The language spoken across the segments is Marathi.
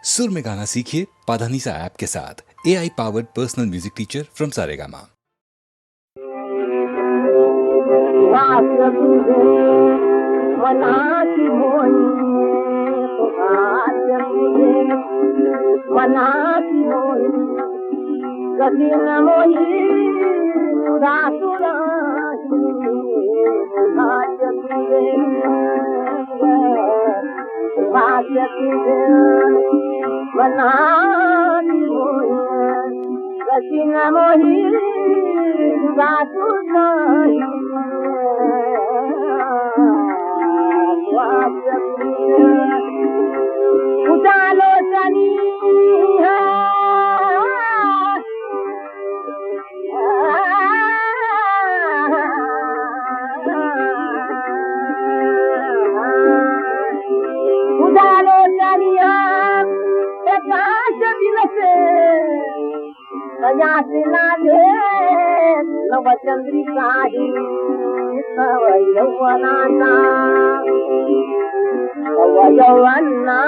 सुर में गाना सीखिए पाधानीसा ऐप के साथ। AI powered personal music teacher from Saregama. नवचंद्रिका तव यौवनाचा तव यौवनाचा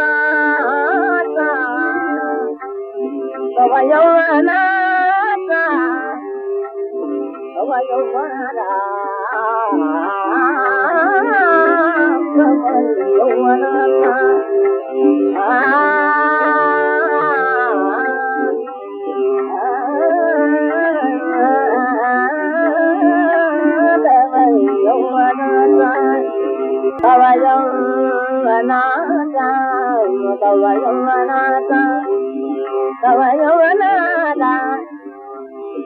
तव यौवनाचा तव यौवनाचा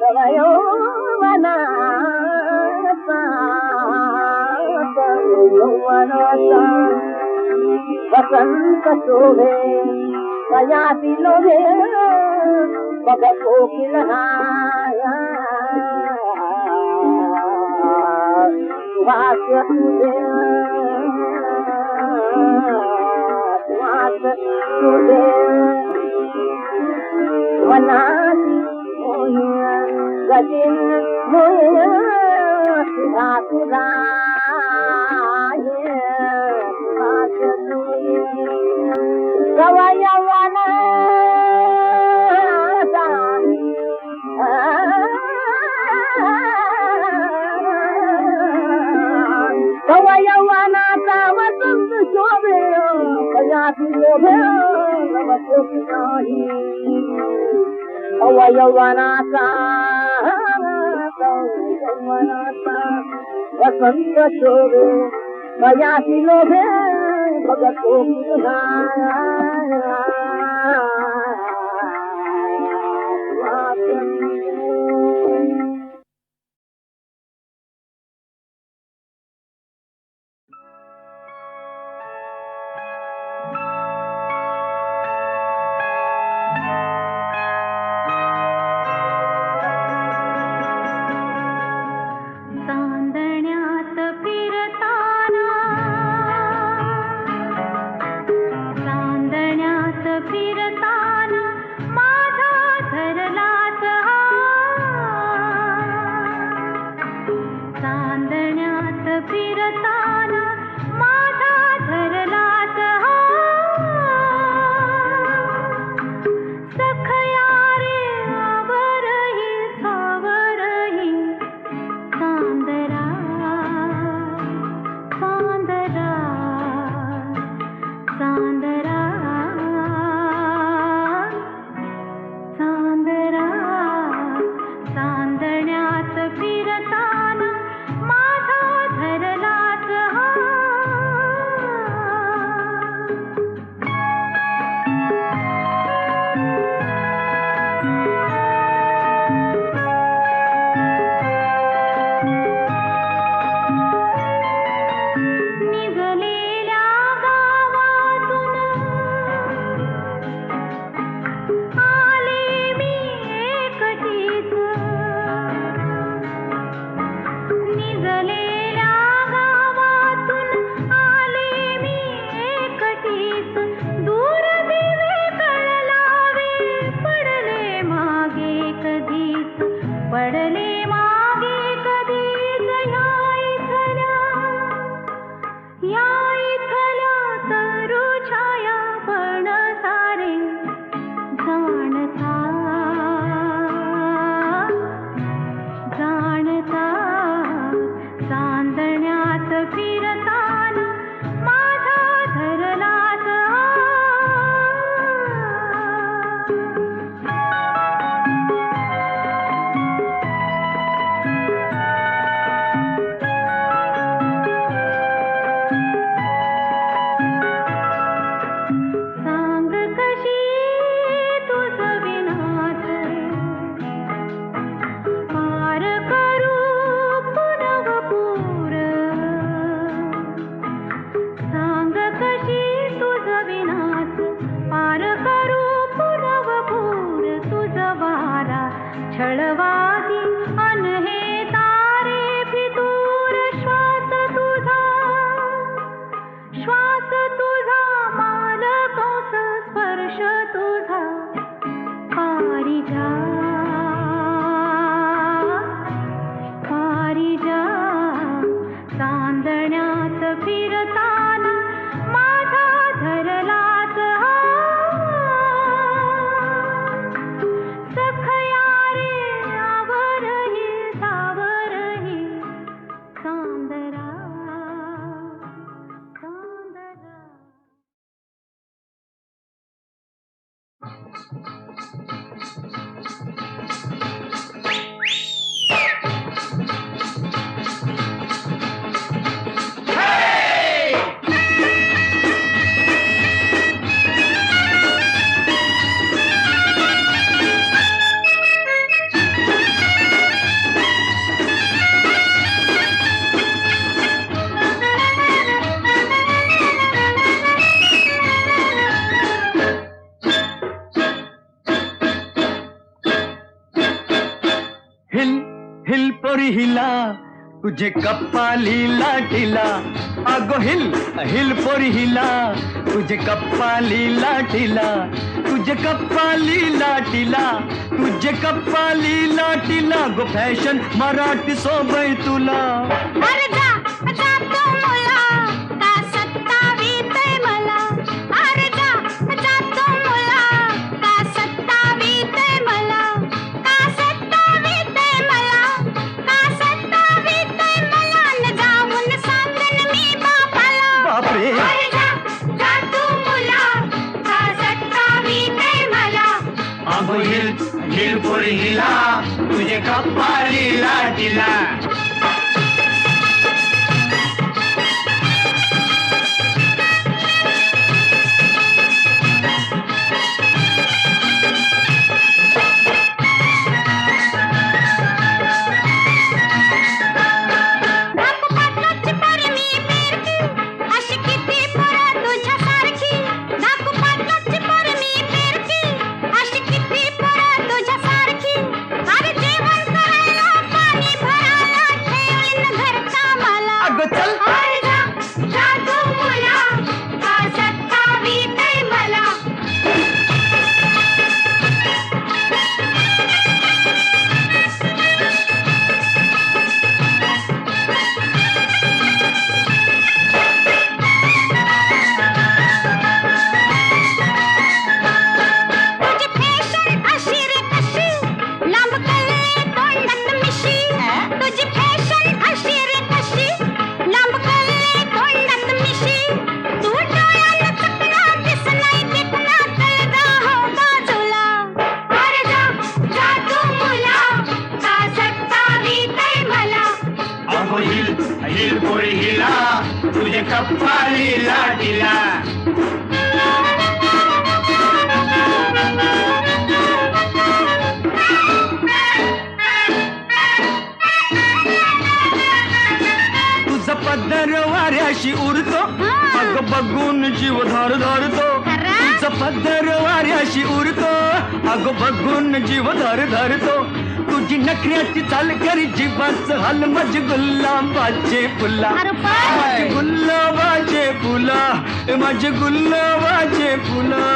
तव यौवनाचा वसंत शोभे प्रयासी लोभे बगतो किलहाया सुहास तुझे सुहास तुझे वनासी मोहिया गजिन मोहिया सुधा सुधा यौवनाचा वसंत शोभे प्रयासी लोभे नवचोटी नाही यौवनाचा वसंत शोभे प्रयासी लोभे भगतो कशी तुझ विनाच पार करू पुनवपूर सांग कशी तुझ विनाच पार करू पुनवपूर तुझ वारा छळवादी अन हे तारे फितूर श्वास तुझा मालकोस स्पर्श तुझा पारिजात चांदण्यात फिरताना माझा धरलाच सखया रे आवरही सावरही चांदरा हिल पोरी हिला तुझे कप्पाली लाटीला अगो हिल पोरी हिला तुझे कप्पाली लाटीला तुझे कप्पाली लाटीला गो फॅशन मराठी सोबई तुला अरे जा तो मुला का सत्तावीतय मला अरे जा तो मुला का सत्तावीतय मला का सत्तावीतय मला न जाऊन सांगन मी बापाला बापरे अरे जा तो मुला का सत्तावीतय मला अगो हिल पोरी हिला तुझे कप्पाली लाटीला हिल पोरी हिला तुझे कप्पाली लाटीला तुझा पदर वाऱ्याशी उरतो अग बघून जीव धरतो तुझा पदर वाऱ्याशी उरतो अग बघून जीव धरतो तुझी नखऱ्याची चाल करी जीवाच हल मज गुलाबाचे फुला माझे गुलाबाचे फुला माझे गुलाबाचे फुला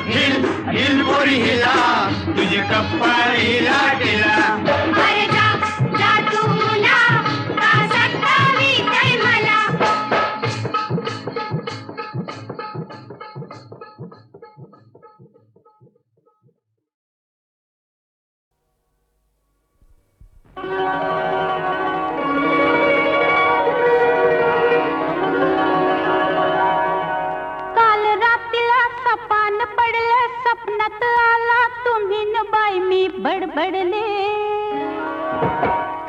हिल पोरी हिला तुझे कप्पाली लाटीला अरे जा तू मुला का सत्तावीतय मला काल रात्रीला सपान पडलं सपनात आला तुम्ही न बाई मी बडबडले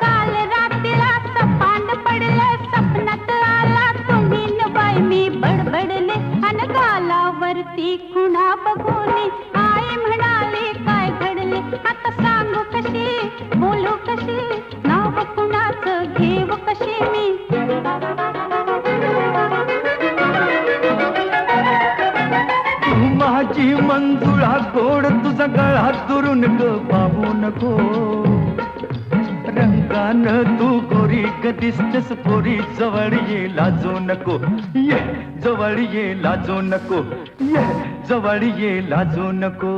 काल रात्रीला सपान पडलं सपनात आला तुम्ही न बाई मी बडबडले अन गालावर वरती खुणा बघून आई म्हणाली काय घडले आता सांगू कशी बोलू कशी नाव कुणाचं घेऊ कशी मी माझी मंजुळा गोड तुझा गळा दुरून ग बाबू नको रंगान तू गोरी ग दिसतेस पोरी जवळ ये लाजू नको ये जवळ ये लाजू नको ये जवळ ये लाजू नको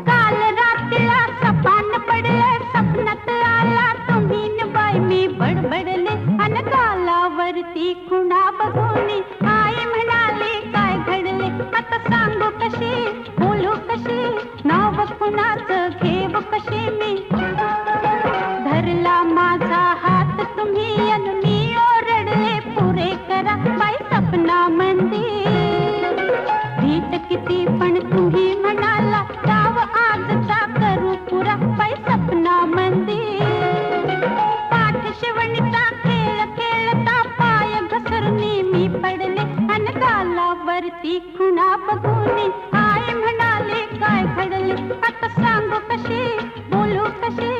काल रात्रीला सपान पडलं स्वप्नात आला तुम्ही न बाई मी बडबडले अन गालावरती खुणा बघून आई म्हणाली काय घडले आता सांगू कशी बोलू कशी नाव कुणाचं घेऊ कशी मी धरला माझा हात तुम्ही अन मी ओरडले पुरे करा बाई सपना मंदिर भीत किती पण तुम्ही म्हणाला डाव आजचा करू पुरा बाई सपना मंदिर पाठ शिवणीचा खेळ खेळता पाय घसरणी मी पडले अन गालावरती खुणा बघून आई म्हणाले काय घडले आता सांगू कशी बोलू कशी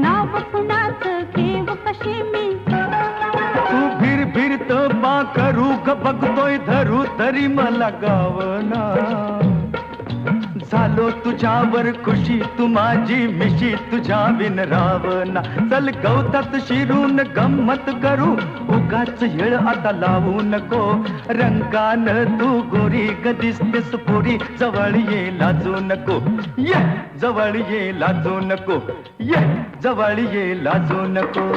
नाव कुणाचं घेऊ कशी मी तू फिर फिरत बा करू ग बघतोय धरू तरी मला गावना झालो तुझ्यावर खुशी तू माझी मिशी तुझ्या बिन रावना चल गवतात शिरून गंमत करू उगाच येळ आता लावू नको रंगान तू गोरी ग दिसतेस पोरी जवळ ये लाजू नको ये जवळ ये लाजू नको ये जवळ ये लाजू नको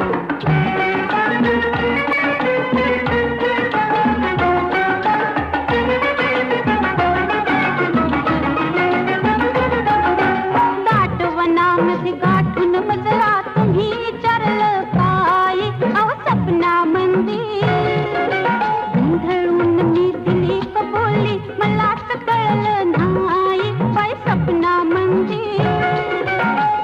दाटवनामध्ये गाठून मजला तुम्ही विचारलं काय अहो सपना मंदिर गोंधळून मी दिली कबोली मलाच कळलं नाही बाई सपना मंदिर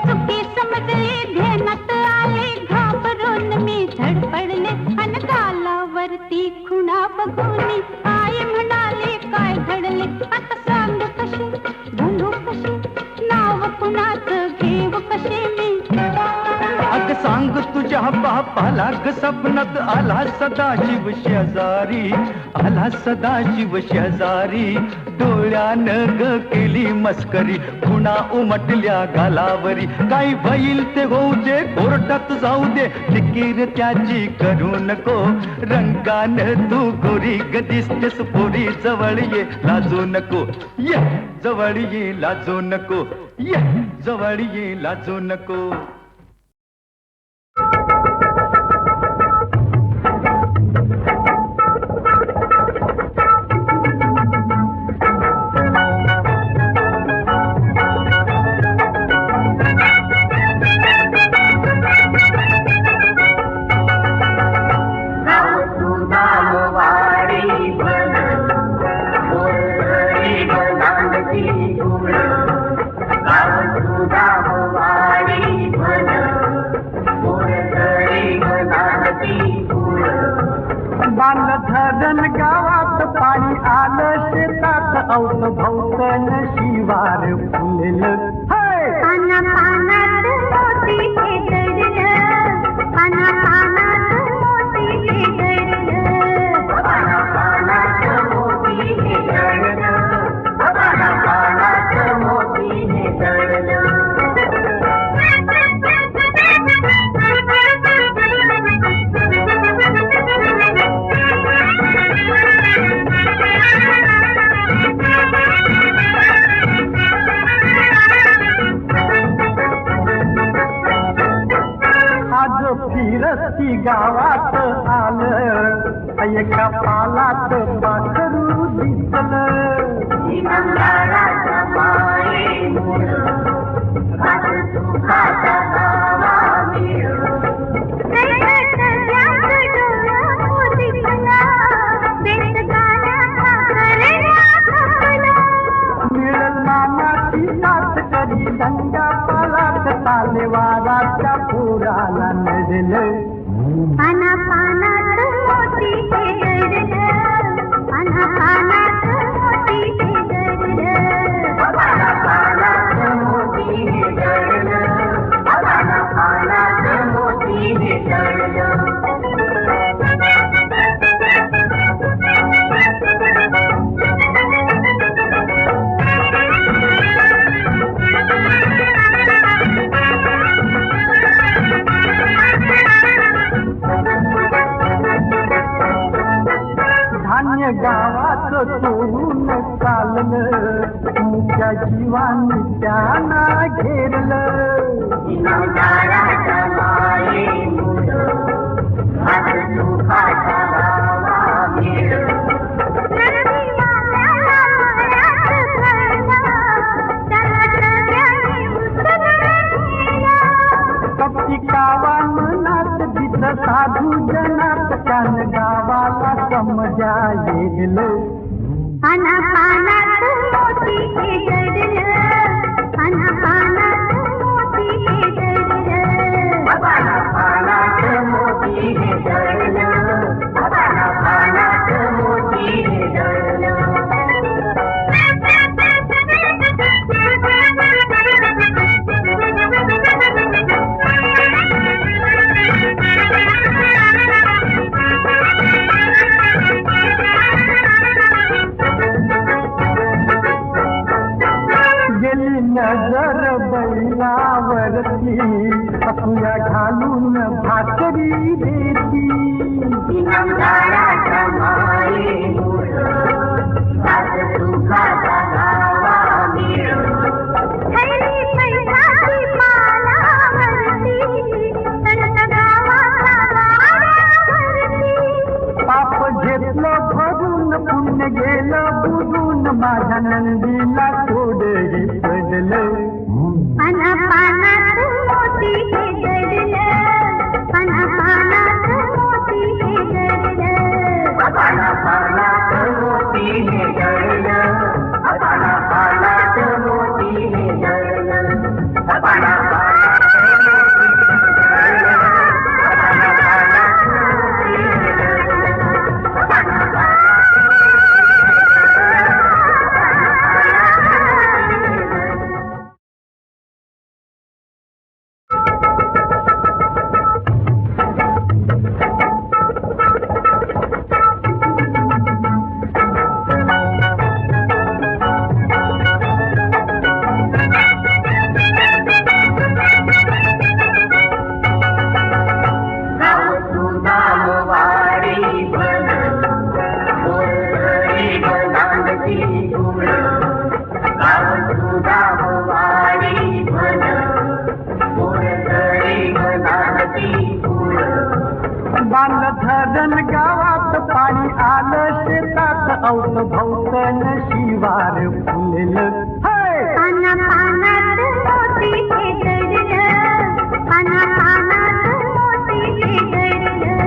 चुकी समजली ध्यानात आली घाबरून मी धडपडले अन गालावरती खुणा बघून आई म्हणाली काय घडले आता सांगू कशी बोलू कशी नाव कुणाचं घेऊ कशी मी अग सांग तुझ्या बापाला ग सपनात आला सदाशिव शेजारी आला सदाशिव शेजारी डोळ्यानं ग केली मस्करी खुणा उमटल्या गालावरी काही भईल ते होऊ दे कोर्टात जाऊ दे फिकीर त्याची करू नको रंगान तू गोरी ग दिसतेस पोरी जवळ ये लाजू नको ये जवळ ये लाजू नको ये जवळ ये लाजू नको धरण गावात पाणी आलं शेतात औत भौतन शिवार फुललं पाना पानात मोती हे दडलं पाना पानात मोती हे दडलं पाना पानात मोती हे दडलं पाना पानात मोती हे दडलं फिरस्ती गावात आलं एका पालात पाखरू दिसलं मंगळाच्या मायेमुळं माझं सुखाचा गावा मिळो मिळल मामाची साथ करी दंगा पालात ताले वाराच्या पुराला नडलं पाना पानात मोती हे दडलं पाना पानात मोती हे दडलं जीवानी त्यांना घेरलं नवजाराच्या मायेमुळं माझं सुखाचा गावा मिळो. कपटी कावा मनात दिस साधू जनात कान गावाला समजा येलं अनापानात मोती हे दडलं, अनापानात मोती हे दडलं. बाबाला पानात मोती हे दळलं, बाबाला पानात मोती हे दळलं. गेली नजर बैलावरती असूया घालून भाकरी देती नवजाराच्या मायेमुळं माझं सुखाचा गावा मिळो. हरी पैसाची पालावरती, संत गावाला वाऱ्यावरती. पाप घेतलं भरून पुण्य गेलं बुडून माझ्या नंदीला थोडे पडलं अनापानात मोती हे दडलं, अनापानात मोती हे दडलं. बाबाला पानात मोती हे दळलं, बाबाला पानात मोती हे दळलं, बाबाला पानात मोती हे दळलं, बाबाला पानात मोती हे दळलं, बाबाला पानात बांध धरण गावात पाणी आलं शेतात औत भौतन शिवार फुललं अनापानात मोती हे दडलं, अनापानात मोती हे दडलं.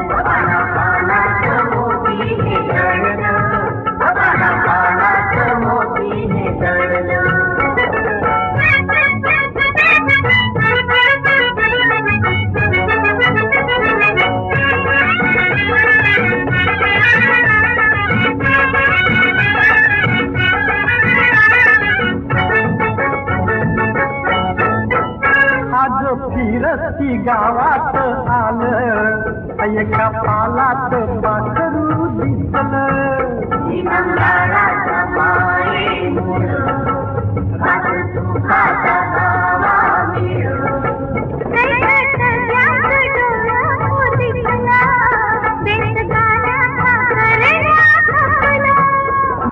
बाबाला पानात मोती हे दळलं, बाबाला पानात मोती हे दळलं. आज फिरस्ती गावात आलं एका पालात पाखरू दिसलं नवजाराच्या मायेमुळं माझं सुखाचा गावा मिळो.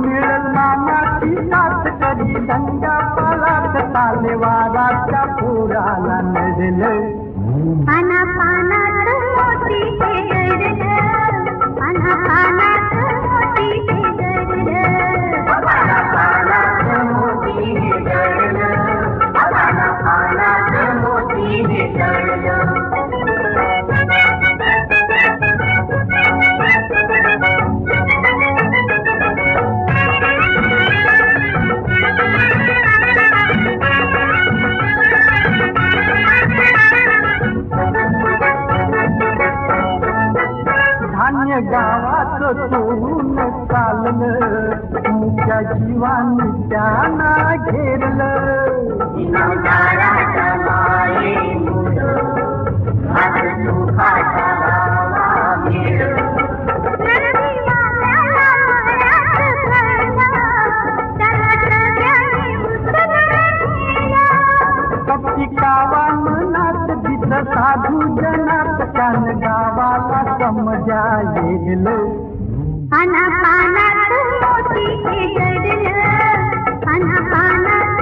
मिळल मामाची साथ करी दंगा पालात ताले वाराच्या पोराला नडलं अनापानात मोती हे दडलं, अनापानात मोती हे दडलं. बाबाला पानात मोती हे दळलं, बाबाला पानात मोती हे दळलं. धान्य गावात चोरून चाललं मुख्या जीवानी त्यांना घेरलं नवजाराच्या मायेमुळं माझं सुखाचा गावा मिळो. कपटी कावा मनात दिस साधू जनात कान गावाला समजा येलं अनापानात मोती हे दडलं, अनापानात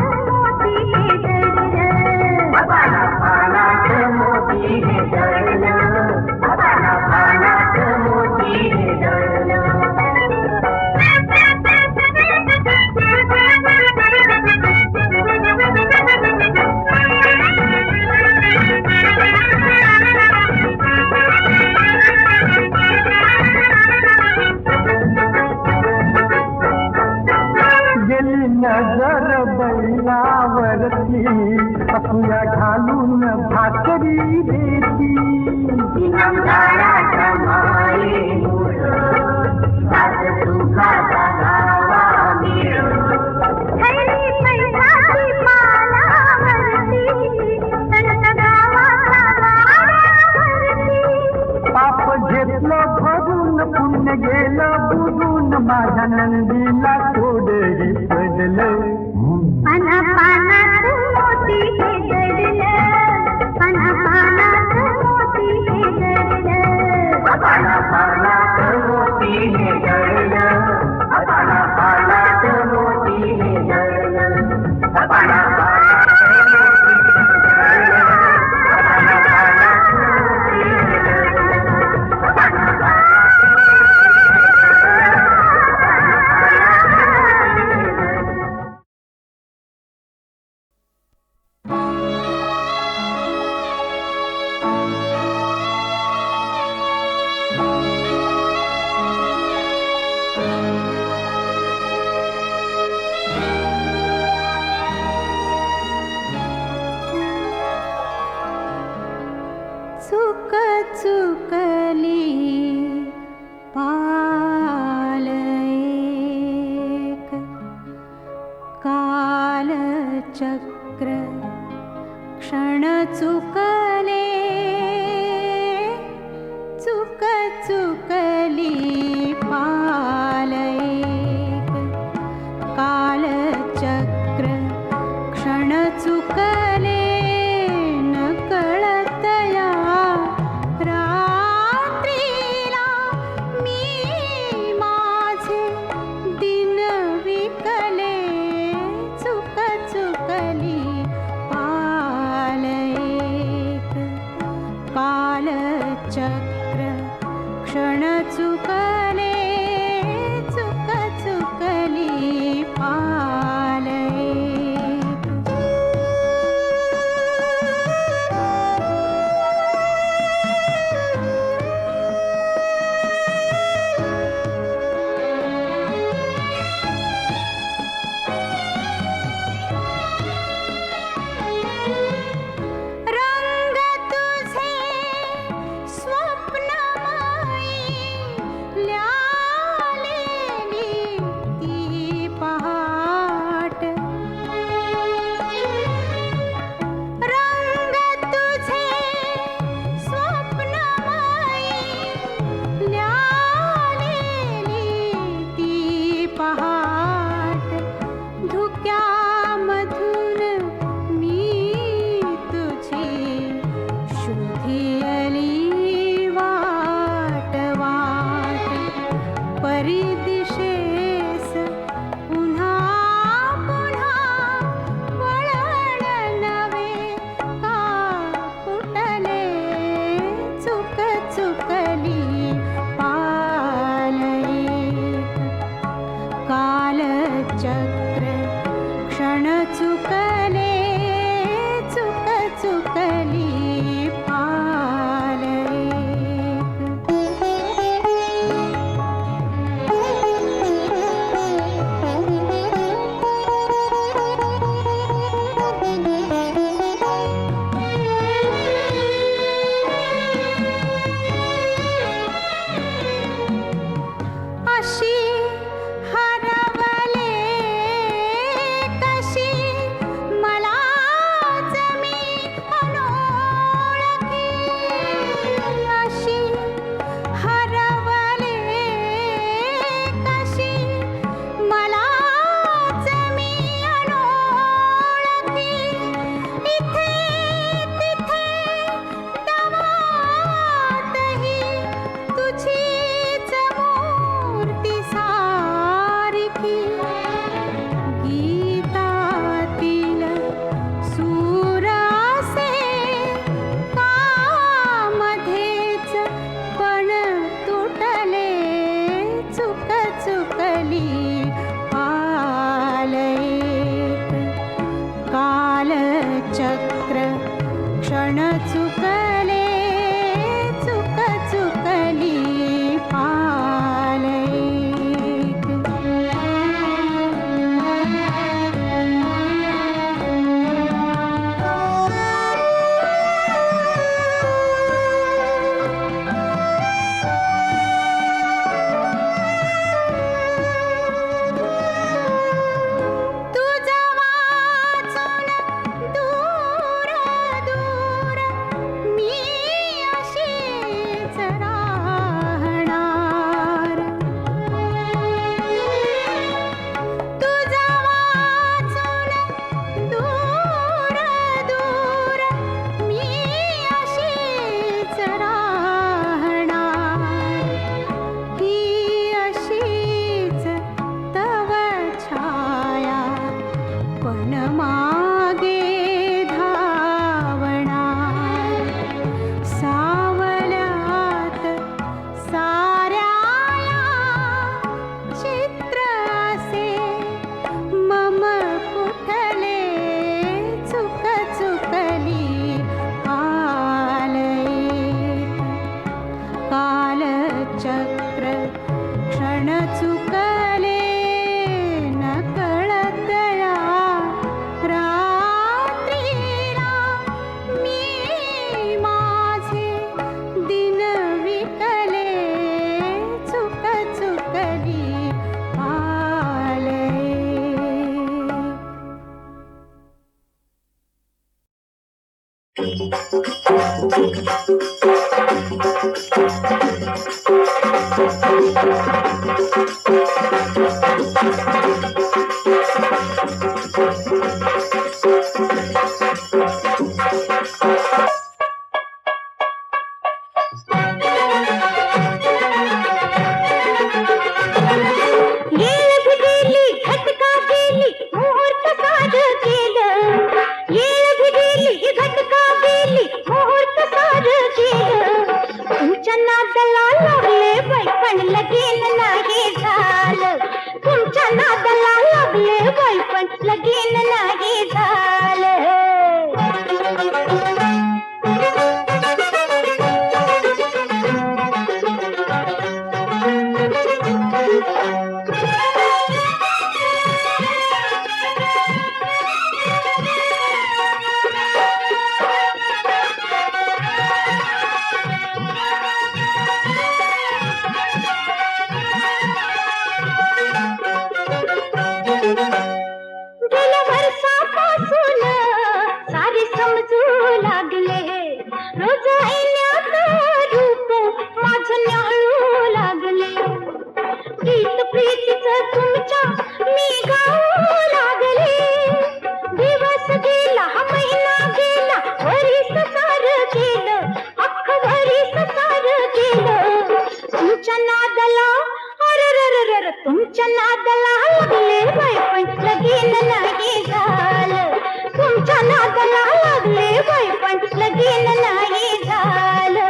असूया घालून भाकरी देती इनामदाराच्या मायेमुळं आज सुखाचा गावा मिळो खैरी पैसाची पालावरती संत गावाला वाड्यावरती पाप घेतलं भरून पुण्य गेलं बुजून माझ्या नंदीला कोडही पडलं पाना पानात मोती हे दडलं पाना पानात मोती हे दडलं पाना पानात मोती हे जळलं पाना पानात मोती हे जळलं पाना पानात मोती हे जळलं पाना पानात मोती हे जळलं पाना चुक चुकली पाल एक काल चक्र क्षण चुकले चुक चुकली पाल एक काल चक्र क्षण चुकले न कळतया रात्रीला मी माझे दिन विकले चुक चुकली पाल एक काल चक्र क्षण चुकले चुक चुकली पाल एक रंग तुझे स्वप्नमयी ल्यालेली ती पहाट रंग तुझे स्वप्नमयी ल्यालेली ती पहाट धुक्यामधून मी तुझी शोधियली वाट वाट परिदिशेस पुन्हा पुन्हा वळण नवे का फुटले चुक चुकली पाल एक काल चक्र क्षण चुकले चुक चुकली पाल अशी हरवले कशी मलाच मी अनोळखी अशी हरवले कशी मलाच मी अनोळखी इथे तिथे दवातही तुझीच मूर्ती सारखी गीतातील सुरासे कामध्येच पण तुटले चुक चुकली पाल एक काल चक्र क्षण चुकले चुक चुकली पाल एक मागे धावणार सावल्यात साऱ्याला चित्र असे मम कुठले चुक चुकली आलयेत कालचक्र क्षण चुकले न कळतया रात्रीला मी माझे दिन विकले चुक चुकली आले येळ गेली घटका गेली मुहूर्त साध केलं येळ गेली घटका गेली मुहूर्त साध केलं तुमच्या नादाला लागले बाई पण लगीन नाही झालं तुमच्या नादाला लागले बाई पण लगीन नाही झालं गेल्या वर्षापासून सारे समजू लागले रोज ऐन्याचं रूप माझं न्याळू लागले गीत प्रीतीचं तुमच्या मी गाऊ लागले दिवस गेला महिना गेला वरीस सार गेलं अख्ख वरीस सार गेलं तुमच्या नादाला अररररर तुमच्या नादाला लागले बाई पण लगीन नाही झालं तुमच्या नादाला लागले बाई पण लगीन नाही झालं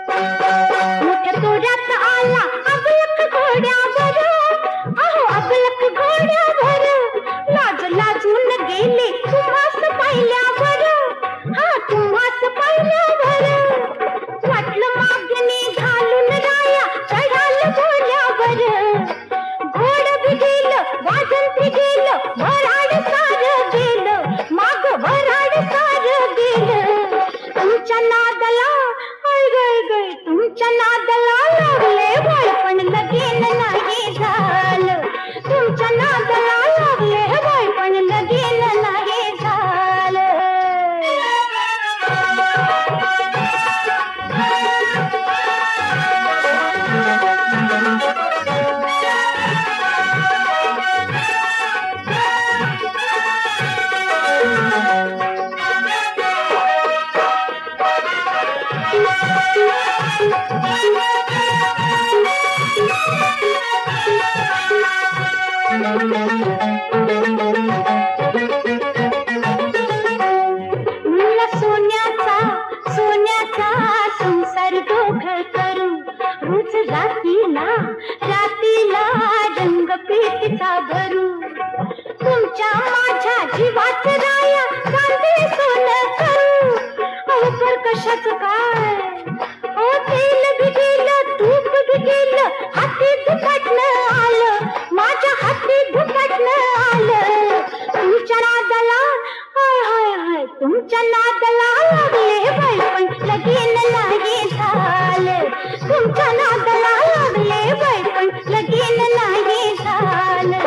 मोठ्या तोड्यात आला अबलक घोड्यावर अहो अबलक घोड्यावर लाज लाजून गेले तुम्हास पाहिल्यावर हा तुम्हास पाहिल्यावर वाटलं मागणी घालून राया चढाल घोड्यावर घोड बी गेलं वाजन बी गेलं वराड सार गेलं माग वराड सार गेलं तुमच्या नादाला तुमच्या नादाला लागले बाई पण लगीन नाही झालं तुमच्या नादाला लागले बाई पण लगीन नाही झालं मुला सोन्याचा सोन्याचा संसार दोघ करू रोज रातीला रातीला रंग पेटीचा भरू तुमच्या माझ्या जीवाच राया चांदी सोनं करू अवघड कशाच काय ओ तेल बी गेलं तूप बी गेलं हाती दुपटणं आलं माझ्या हाती दुपटणं आलं तुमच्या नादाला हाय हाय हाय तुमच्या नादाला लागले बाई पण लगीन नाही झालं तुमच्या नादाला लागले बाई पण लगीन नाही झालं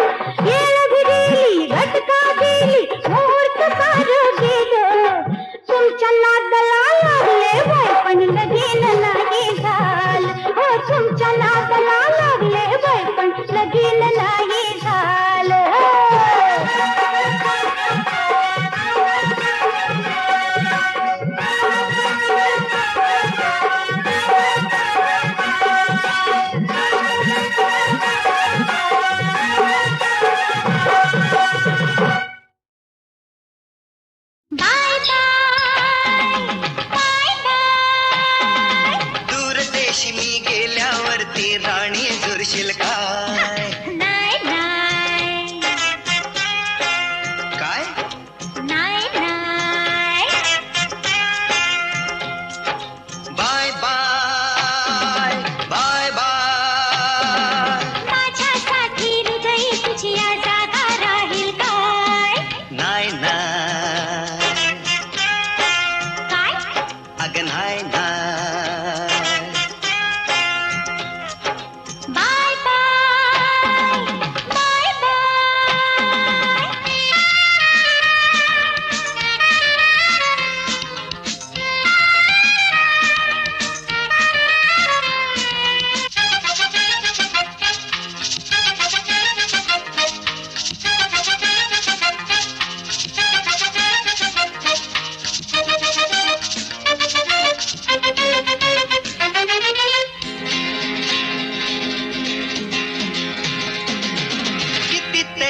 येळ बी गेली घटका गेली मुहूर्त सार गेलं तुमच्या नादाला लागले बाई पण लगीन नाही झालं हो तुमच्या नादाला लागले बाई पण लगीन नाही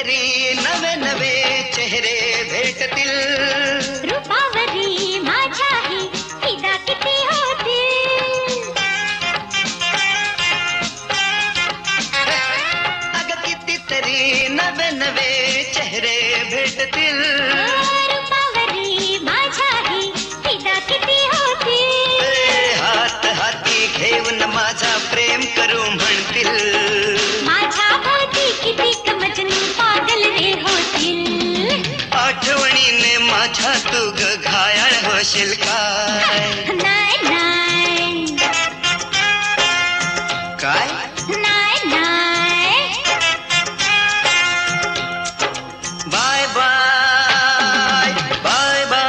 कितीतरी नवे नवे चेहरे भेटतील रूपावरी माझ्याही फिदा किती होतील अगं कितीतरी नवे नवे चेहरे भेटतील रूपावरी माझ्याही फिदा किती होतील हात हाती घेऊन माझा प्रेम करू म्हणतील माझ्या भोवती किती मजनू पागल रे होतील आठवणीने माझ्या तू ग घायाळ होशील काय नाही नाही काय नाही नाही बाय बाय बाय बाय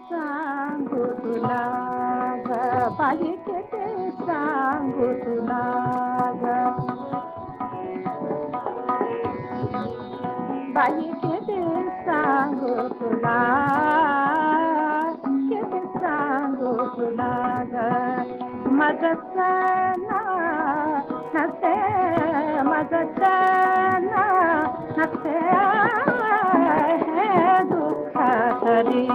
सांगू तुला ग बाई किती सांगू तुला ग बाई किती सांगू तुला किती सांगू तुला ग माझं सणा नसते माझं सणा नसते हे दुःख तरी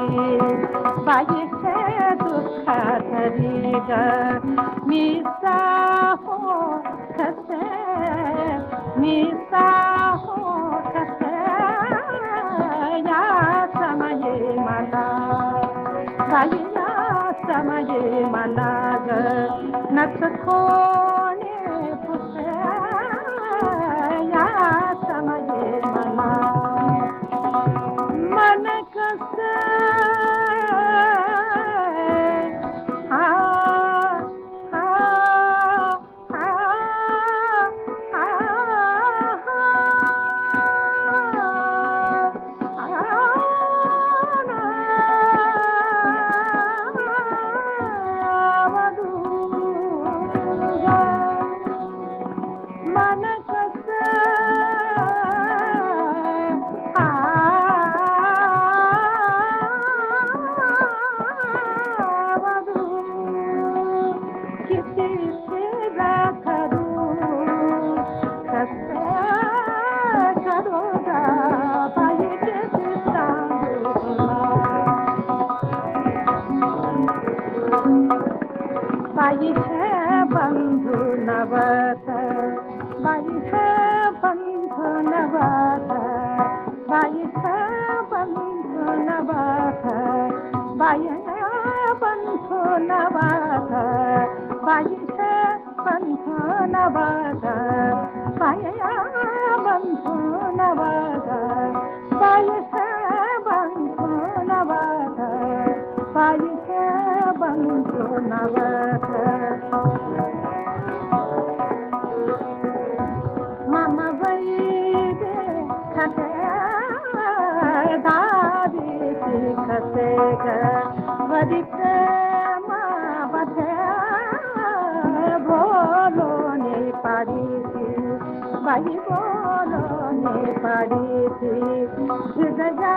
बाई हे दुःख तरी ग मी साहो कसे मी साहो कसे या समये मला बाई या समये मला ग नच कोणी पुसे या समये मला मन कसं हा हा हा मन कसं किती सेवा करू कसं करू गा बाई किती सांगू बाई है बंधू नवत बाई है बंधू नवत बाई है बंधू नवत बाई है बंधू नवत बाई है बंधू नवत बाई है बंधू नवत बाई है बंधू नवत बाई है बंधू नवत मामा वैदे खते दादी खते ग वरी प्रेमा बधे बोलो ने पाड़ी थी बाई बोलो ने पाड़ी थी हृदया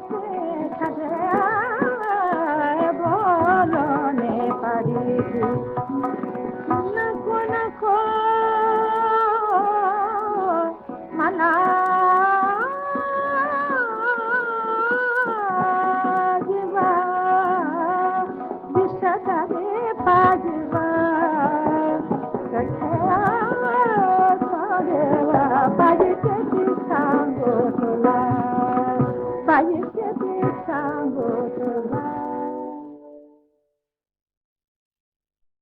से खते बोलो ने पाड़ी थी नको नको मला जीवा विषादारे पाजवा कठ्या सोडेवा बाई किती सांगू तुला बाई किती सांगू तुला